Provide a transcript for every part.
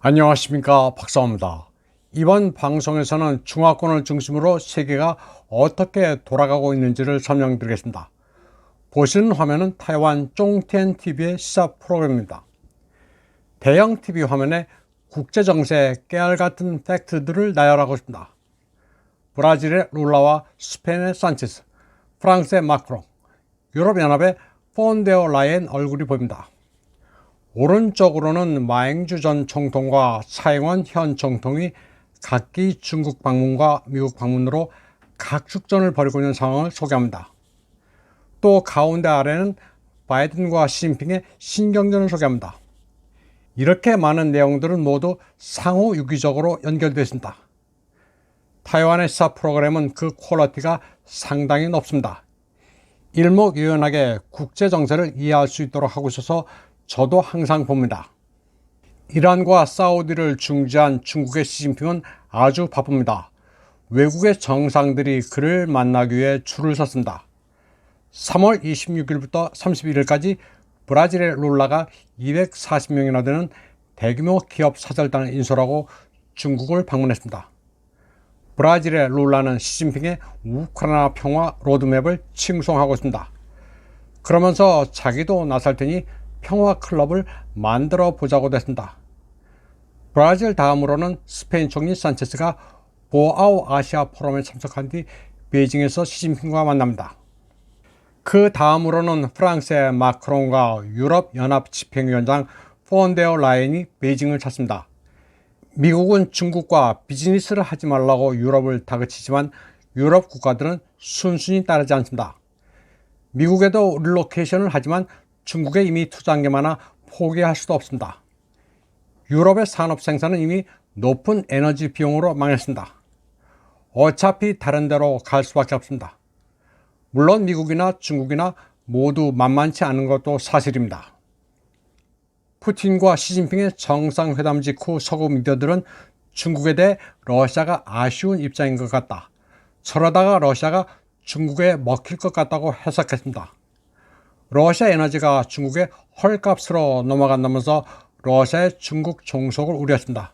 안녕하십니까, 박사입니다. 이번 방송에서는 중화권을 중심으로 세계가 어떻게 돌아가고 있는지를 설명드리겠습니다. 보시는 화면은 타이완 쫑텐 TV의 시사 프로그램입니다. 대형 TV 화면에 국제정세의 깨알같은 팩트들을 나열하고 있습니다. 브라질의 룰라와 스페인의 산체스, 프랑스의 마크롱, 유럽연합의 폰데어 라이엔 얼굴이 보입니다. 오른쪽으로는 마잉주 전 총통과 차잉원 현 총통이 각기 중국 방문과 미국 방문으로 각축전을 벌이고 있는 상황을 소개합니다. 또 가운데 아래는 바이든과 시진핑의 신경전을 소개합니다. 이렇게 많은 내용들은 모두 상호 유기적으로 연결되어 있습니다. 타이완의 시사 프로그램은 그 퀄리티가 상당히 높습니다. 일목요연하게 국제 정세를 이해할 수 있도록 하고 있어서 저도 항상 봅니다. 이란과 사우디를 중재한 중국의 시진핑은 아주 바쁩니다. 외국의 정상들이 그를 만나기 위해 줄을 섰습니다. 3월 26일부터 31일까지 브라질의 룰라가 240명이나 되는 대규모 기업 사절단을 인솔하고 중국을 방문했습니다. 브라질의 룰라는 시진핑의 우크라이나 평화 로드맵을 칭송하고 있습니다. 그러면서 자기도 나설 테니 평화 클럽을 만들어 보자고 했습니다. 브라질 다음으로는 스페인 총리 산체스가 보아우 아시아 포럼에 참석한 뒤 베이징에서 시진핑과 만납니다. 그 다음으로는 프랑스의 마크롱과 유럽연합 집행위원장 폰데어 라이엔이 베이징을 찾습니다. 미국은 중국과 비즈니스를 하지 말라고 유럽을 다그치지만 유럽 국가들은 순순히 따르지 않습니다. 미국에도 릴로케이션을 하지만 중국에 이미 투자한 게 많아 포기할 수도 없습니다. 유럽의 산업 생산은 이미 높은 에너지 비용으로 망했습니다. 어차피 다른 데로 갈 수밖에 없습니다. 물론 미국이나 중국이나 모두 만만치 않은 것도 사실입니다. 푸틴과 시진핑의 정상회담 직후 서구 미디어들은 중국에 대해 러시아가 아쉬운 입장인 것 같다. 저러다가 러시아가 중국에 먹힐 것 같다고 해석했습니다. 러시아 에너지가 중국의 헐값으로 넘어간다면서 러시아의 중국 종속을 우려했습니다.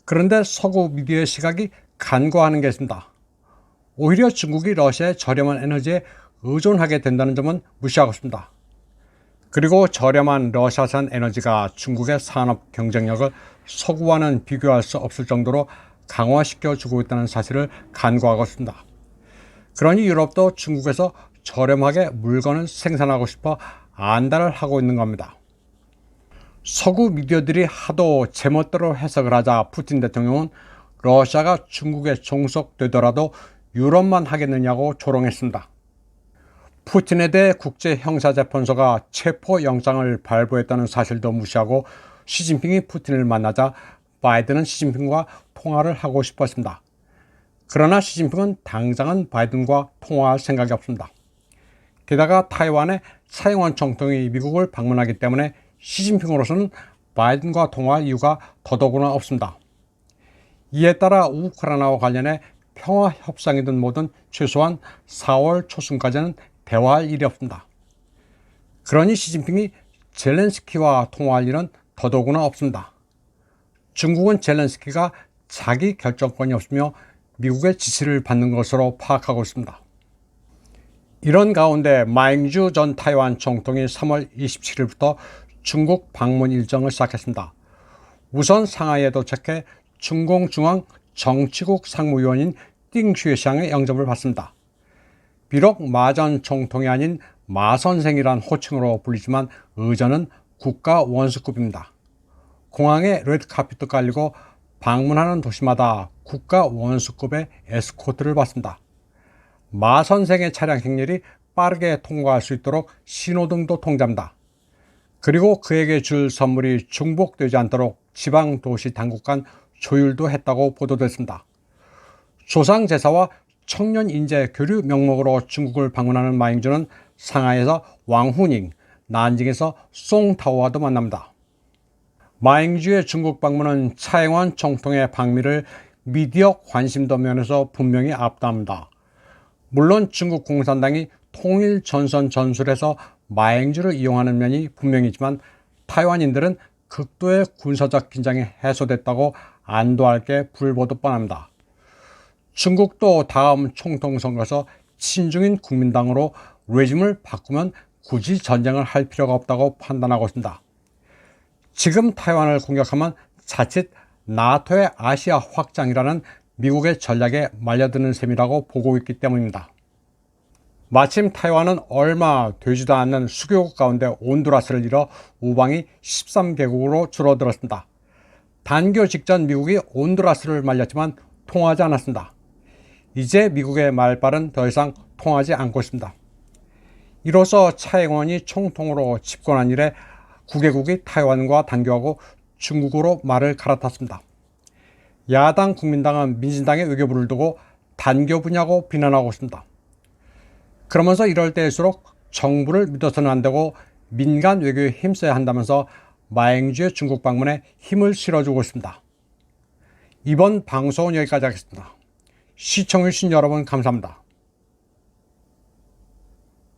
그런데 서구 미디어의 시각이 간과하는 게 있습니다. 오히려 중국이 러시아의 저렴한 에너지에 의존하게 된다는 점은 무시하고 있습니다. 그리고 저렴한 러시아산 에너지가 중국의 산업 경쟁력을 서구와는 비교할 수 없을 정도로 강화시켜주고 있다는 사실을 간과하고 있습니다. 그러니 유럽도 중국에서 저렴하게 물건을 생산하고 싶어 안달을 하고 있는 겁니다. 서구 미디어들이 하도 제멋대로 해석을 하자 푸틴 대통령은 러시아가 중국에 종속되더라도 유럽만 하겠느냐고 조롱했습니다. 푸틴에 대해 국제형사재판소가 체포영장을 발부했다는 사실도 무시하고 시진핑이 푸틴을 만나자 바이든은 시진핑과 통화를 하고 싶었습니다. 그러나 시진핑은 당장은 바이든과 통화할 생각이 없습니다. 게다가 타이완의 차잉원 총통이 미국을 방문하기 때문에 시진핑으로서는 바이든과 통화할 이유가 더더구나 없습니다. 이에 따라 우크라이나와 관련해 평화 협상이든 뭐든 최소한 4월 초순까지는 대화할 일이 없습니다. 그러니 시진핑이 젤렌스키와 통화할 일은 더더구나 없습니다. 중국은 젤렌스키가 자기 결정권이 없으며 미국의 지시를 받는 것으로 파악하고 있습니다. 이런 가운데 마잉주 전 타이완 총통이 3월 27일부터 중국 방문 일정을 시작했습니다. 우선 상하이에 도착해 중공중앙 정치국 상무위원인 띵슈에샹의 영접을 받습니다. 비록 마 전 총통이 아닌 마 선생이란 호칭으로 불리지만 의전은 국가 원수급입니다. 공항에 레드카펫도 깔리고 방문하는 도시마다 국가 원수급의 에스코트를 받습니다. 마 선생의 차량 행렬이 빠르게 통과할 수 있도록 신호등도 통제합니다. 그리고 그에게 줄 선물이 중복되지 않도록 지방도시 당국 간 조율도 했다고 보도됐습니다. 조상제사와 청년인재 교류 명목으로 중국을 방문하는 마잉주는 상하이에서 왕후닝, 난징에서 송타오와도 만납니다. 마잉주의 중국 방문은 차잉원 총통의 방미를 미디어 관심도 면에서 분명히 앞담합니다. 물론 중국 공산당이 통일전선 전술에서 마잉주를 이용하는 면이 분명이지만 타이완인들은 극도의 군사적 긴장이 해소됐다고 안도할 게 불보듯 뻔합니다. 중국도 다음 총통 선거에서 친중인 국민당으로 레짐을 바꾸면 굳이 전쟁을 할 필요가 없다고 판단하고 있습니다. 지금 타이완을 공격하면 자칫 나토의 아시아 확장이라는 미국의 전략에 말려드는 셈이라고 보고 있기 때문입니다. 마침 타이완은 얼마 되지도 않는 수교국 가운데 온두라스를 잃어 우방이 13개국으로 줄어들었습니다. 단교 직전 미국이 온두라스를 말렸지만 통하지 않았습니다. 이제 미국의 말발은 더 이상 통하지 않고 있습니다. 이로써 차이원이 총통으로 집권한 이래 9개국이 타이완과 단교하고 중국으로 말을 갈아탔습니다. 야당 국민당은 민진당의 외교부를 두고 단교 분야고 비난하고 있습니다. 그러면서 이럴 때일수록 정부를 믿어서는 안 되고 민간 외교에 힘써야 한다면서 마행주의 중국 방문에 힘을 실어주고 있습니다. 이번 방송은 여기까지 하겠습니다. 시청해주신 여러분 감사합니다.